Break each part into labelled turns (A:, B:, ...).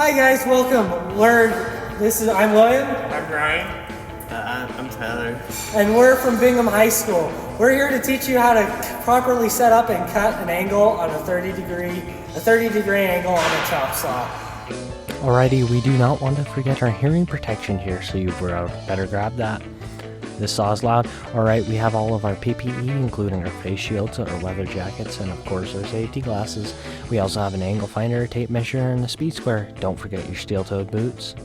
A: Hi guys, welcome. I'm William.
B: I'm Brian. I'm Tyler.
A: And we're from Bingham High School. We're here to teach you how to properly set up and cut an angle on a 30 degree angle on a chop saw.
C: Alrighty, we do not want to forget our hearing protection here, so you better grab that. This saw is loud. Alright, we have all of our PPE, including our face shields, our leather jackets, and of course our safety glasses. We also have an angle finder, a tape measure, and a speed square. Don't forget your steel-toed boots.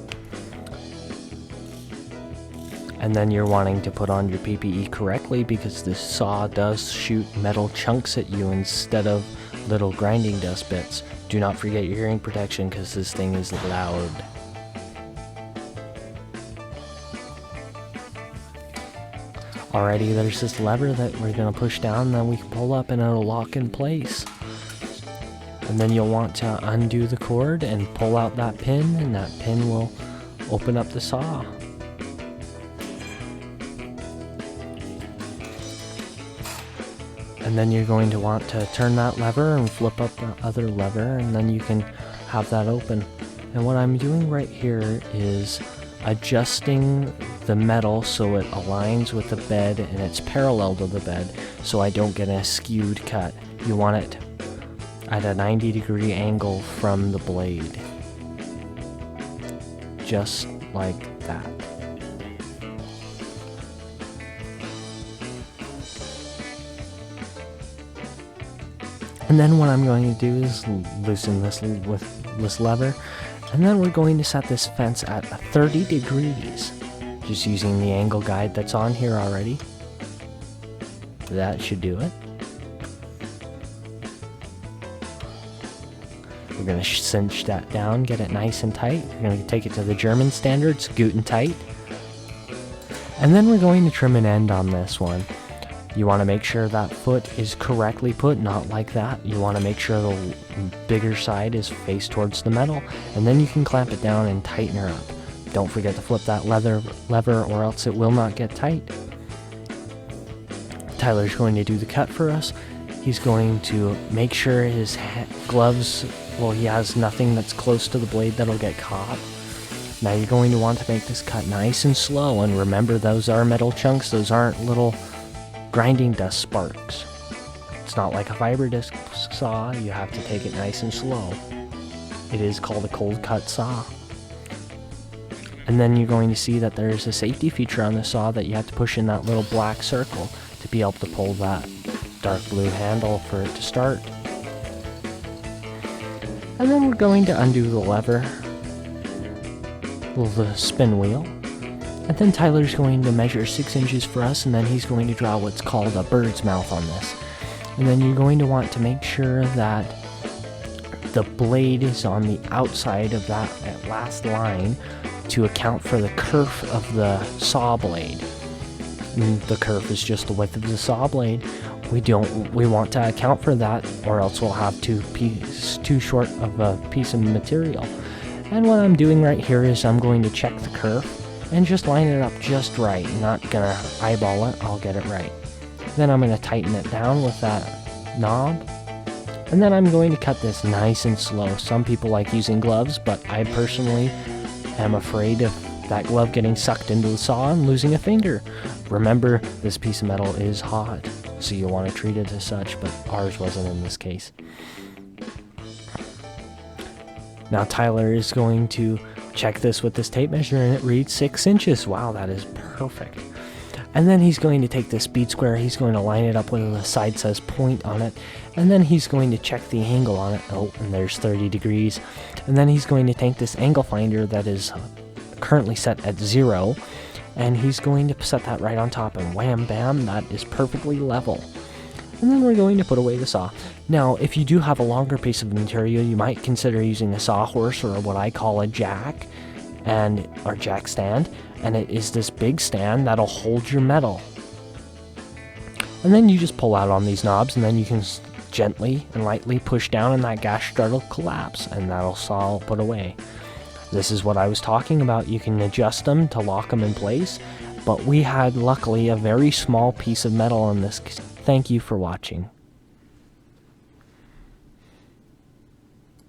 C: And then you're wanting to put on your PPE correctly because this saw does shoot metal chunks at you instead of little grinding dust bits. Do not forget your hearing protection because this thing is loud. Alrighty, there's this lever that we're going to push down, then we can pull up and it'll lock in place. And then you'll want to undo the cord and pull out that pin, and that pin will open up the saw. And then you're going to want to turn that lever and flip up the other lever, and then you can have that open. And what I'm doing right here is adjusting the metal so it aligns with the bed and it's parallel to the bed so I don't get a skewed cut. You want it at a 90-degree angle from the blade. Just like that. And then what I'm going to do is loosen this with this lever, and then we're going to set this fence at 30 degrees, just using the angle guide that's on here already. That should do it. We're going to cinch that down, get it nice and tight. We're going to take it to the German standards, gut and tight. And then we're going to trim an end on this one. You want to make sure that foot is correctly put, not like that. You want to make sure the bigger side is faced towards the metal, and then you can clamp it down and tighten her up. Don't forget to flip that lever or else it will not get tight. Tyler's going to do the cut for us. He's going to make sure his gloves, well, he has nothing that's close to the blade that'll get caught. Now you're going to want to make this cut nice and slow, and remember those are metal chunks, those aren't little grinding dust sparks. It's not like a fiber disc saw, you have to take it nice and slow. It is called a cold cut saw. And then you're going to see that there's a safety feature on the saw that you have to push in that little black circle to be able to pull that dark blue handle for it to start. And then we're going to undo the lever, the spin wheel. And then Tyler's going to measure 6 inches for us, and then he's going to draw what's called a bird's mouth on this. And then you're going to want to make sure that the blade is on the outside of that last line to account for the kerf of the saw blade. And the kerf is just the width of the saw blade. We want to account for that, or else we'll have too short of a piece of material. And what I'm doing right here is I'm going to check the kerf and just line it up just right. Not gonna eyeball it, I'll get it right. Then I'm gonna tighten it down with that knob. And then I'm going to cut this nice and slow. Some people like using gloves, but I personally am afraid of that glove getting sucked into the saw and losing a finger. Remember, this piece of metal is hot, so you want to treat it as such, but ours wasn't in this case. Now Tyler is going to check this with this tape measure, and it reads 6 inches. Wow, that is perfect. And then he's going to take this speed square, he's going to line it up where the side says point on it, and then he's going to check the angle on it. Oh, and there's 30 degrees. And then he's going to take this angle finder that is currently set at 0, and he's going to set that right on top, and wham bam, that is perfectly level. And then we're going to put away the saw. Now, if you do have a longer piece of material, you might consider using a sawhorse, or what I call a jack, or jack stand, and it is this big stand that'll hold your metal. And then you just pull out on these knobs, and then you can gently and lightly push down, and that gash strut will collapse, and that'll saw put away. This is what I was talking about. You can adjust them to lock them in place, but we had luckily a very small piece of metal in this. Thank you for watching.